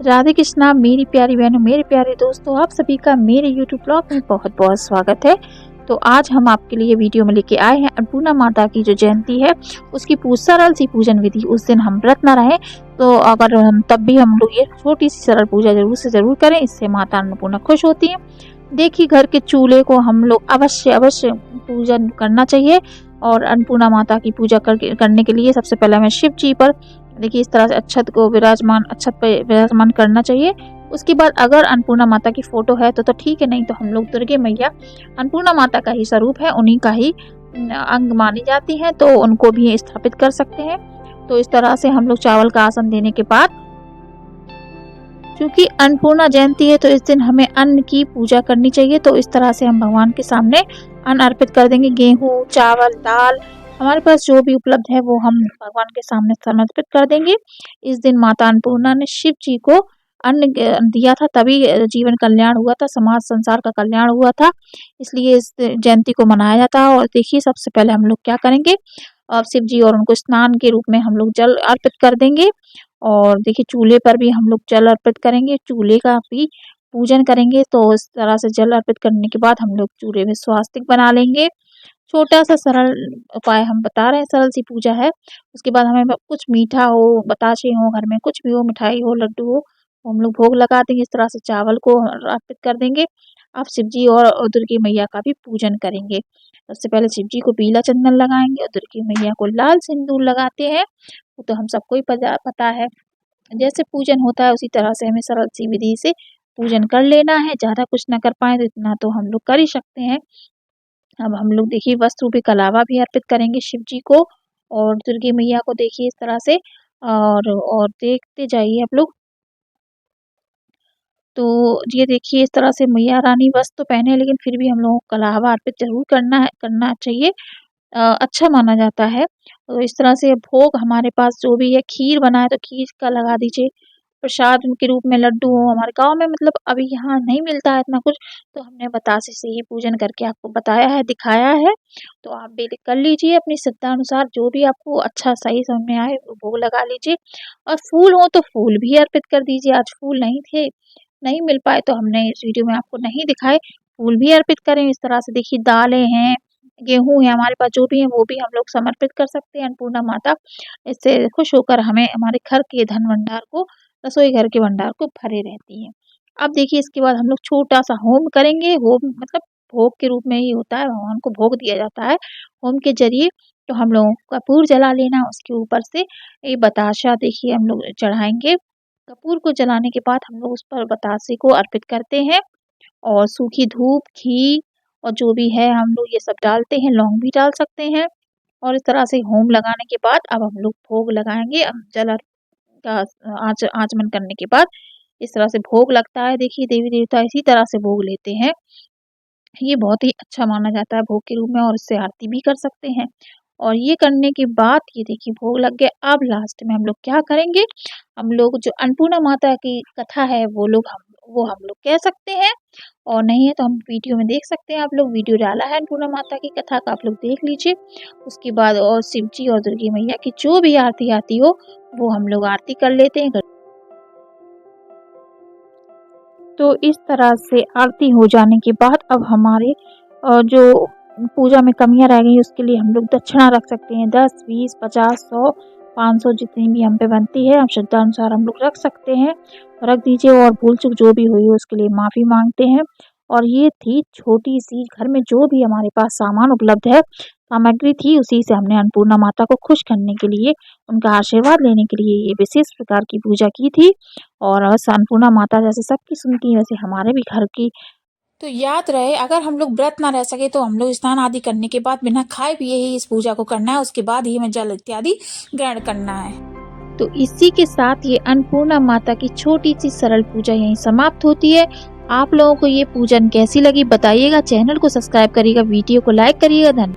राधे कृष्णा मेरी प्यारी बहनों, मेरे प्यारे दोस्तों, आप सभी का मेरे YouTube ब्लॉग में बहुत बहुत स्वागत है। तो आज हम आपके लिए वीडियो में लेके आए हैं अन्नपूर्णा माता की जो जयंती है उसकी सरल सी पूजन विधि। उस दिन हम व्रत न रहें तो अगर हम तब भी हम लोग ये छोटी सी सरल पूजा जरूर से जरूर करें, इससे माता अन्नपूर्णा खुश होती है। देखिए, घर के चूल्हे को हम लोग अवश्य अवश्य पूजन करना चाहिए। और अन्नपूर्णा माता की पूजा करने के लिए सबसे पहले हमें शिव जी पर देखिए इस तरह से अच्छत पे विराजमान करना चाहिए। उसके बाद अगर अन्नपूर्णा माता की फोटो है तो ठीक है, नहीं तो हम लोग दुर्गे मैया अन्नपूर्णा माता का ही स्वरूप है, उन्हीं का ही अंग मानी जाती है, तो उनको भी स्थापित कर सकते हैं। तो इस तरह से हम लोग चावल का आसन देने के बाद, क्योंकि अन्नपूर्णा जयंती है तो इस दिन हमें अन्न की पूजा करनी चाहिए, तो इस तरह से हम भगवान के सामने अन्न अर्पित कर देंगे। गेहूं, चावल, दाल, हमारे पास जो भी उपलब्ध है वो हम भगवान के सामने समर्पित कर देंगे। इस दिन माता अन्नपूर्णा ने शिव जी को अन्न दिया था, तभी जीवन कल्याण हुआ था, समाज संसार का कल्याण हुआ था, इसलिए इस जयंती को मनाया जाता है। और देखिए, सबसे पहले हम लोग क्या करेंगे, अब शिव जी और उनको स्नान के रूप में हम लोग जल अर्पित कर देंगे। और देखिए, चूल्हे पर भी हम लोग जल अर्पित करेंगे, चूल्हे का भी पूजन करेंगे। तो इस तरह से जल अर्पित करने के बाद हम लोग चूल्हे में स्वास्तिक बना लेंगे। छोटा सा सरल उपाय हम बता रहे हैं, सरल सी पूजा है। उसके बाद हमें कुछ मीठा हो, बताशे हो, घर में कुछ भी हो, मिठाई हो, लड्डू हो, तो हम लोग भोग लगा देंगे। इस तरह से चावल को अर्पित कर देंगे। अब शिव जी और दुर्गे मैया का भी पूजन करेंगे। सबसे पहले शिव जी को पीला चंदन लगाएंगे और दुर्गे मैया को लाल सिंदूर लगाते हैं। वो तो हम सबको ही पता है। जैसे पूजन होता है उसी तरह से हमें सरल सी विधि से पूजन कर लेना है। ज़्यादा कुछ ना कर पाए तो इतना तो हम लोग कर ही सकते हैं। अब हम लोग देखिए वस्त्र रूपी कलावा भी अर्पित करेंगे शिव जी को और दुर्गे मैया को, देखिए इस तरह से। और देखते जाइए आप लोग। तो ये देखिए, इस तरह से मैया रानी वस्त्र तो पहने, लेकिन फिर भी हम लोगों को कलावा अर्पित जरूर करना चाहिए। अच्छा माना जाता है। तो इस तरह से भोग हमारे पास जो भी है, खीर बना है तो खीर का लगा दीजिए। प्रसाद के रूप में लड्डू हो, हमारे गांव में मतलब अभी यहाँ नहीं मिलता है इतना कुछ, तो हमने बतासे से ही पूजन करके आपको बताया है, दिखाया है। तो आप भी कर लीजिए अपनी श्रद्धा अनुसार, जो भी आपको अच्छा सही समझ में आए वो भोग लगा लीजिए। और फूल हो तो फूल भी अर्पित कर दीजिए। आज फूल नहीं थे, नहीं मिल पाए तो हमने इस वीडियो में आपको नहीं दिखाए, फूल भी अर्पित करें। इस तरह से देखिए, दालें हैं, गेहूं है, हमारे पास जो भी है वो भी हम लोग समर्पित कर सकते हैं अन्नपूर्णा माता। इससे खुश होकर हमें हमारे घर के धन भंडार को, रसोई घर के भंडार को भरे रहती है। अब देखिए, इसके बाद हम लोग छोटा सा होम करेंगे। होम मतलब भोग के रूप में ही होता है, भगवान को भोग दिया जाता है होम के जरिए। तो हम लोगों को कपूर जला लेना, उसके ऊपर से ये बताशा देखिए हम लोग चढ़ाएंगे। कपूर को जलाने के बाद हम लोग उस पर बतासे को अर्पित करते हैं और सूखी धूप, घी और जो भी है हम लोग ये सब डालते हैं, लौंग भी डाल सकते हैं। और इस तरह से होम लगाने के बाद अब हम लोग भोग लगाएंगे। अब जल का आचमन करने के बाद इस तरह से भोग लगता है। देखिए, देवी देवता इसी तरह से भोग लेते हैं, ये बहुत ही अच्छा माना जाता है भोग के रूप में, और इससे आरती भी कर सकते हैं। और ये करने के बाद ये देखिए भोग लग गया। अब लास्ट में हम लोग क्या करेंगे, हम लोग जो अन्नपूर्णा माता की कथा है वो हम लोग कह सकते हैं, और नहीं है तो हम वीडियो में देख सकते हैं। आप लोग वीडियो डाला है अन्नपूर्णा माता की कथा का, आप लोग देख लीजिए। उसके बाद और शिव जी और दुर्गे मैया की जो भी आरती आती हो वो हम लोग आरती कर लेते हैं। तो इस तरह से आरती हो जाने के बाद अब हमारे जो पूजा में कमियां रह गई उसके लिए हम लोग दक्षिणा रख सकते हैं। 10, 20, 50, 100, 500 जितनी भी हम पे बनती है, हम श्रद्धा अनुसार हम लोग रख सकते हैं, रख दीजिए। और भूल चूक जो भी हुई है उसके लिए माफ़ी मांगते हैं। और ये थी छोटी सी, घर में जो भी हमारे पास सामान उपलब्ध है, सामग्री थी, उसी से हमने अन्नपूर्णा माता को खुश करने के लिए, उनका आशीर्वाद लेने के लिए ये विशेष प्रकार की पूजा की थी। और अन्नपूर्णा माता जैसे सबकी सुनती है वैसे हमारे भी घर की। तो याद रहे, अगर हम लोग व्रत ना रह सके तो हम लोग स्नान आदि करने के बाद बिना खाए पिए ही इस पूजा को करना है, उसके बाद ही हमें जल इत्यादि ग्रहण करना है। तो इसी के साथ ये अन्नपूर्णा माता की छोटी सी सरल पूजा यहीं समाप्त होती है। आप लोगों को ये पूजन कैसी लगी बताइएगा, चैनल को सब्सक्राइब करिएगा, वीडियो को लाइक करिएगा। धन्यवाद।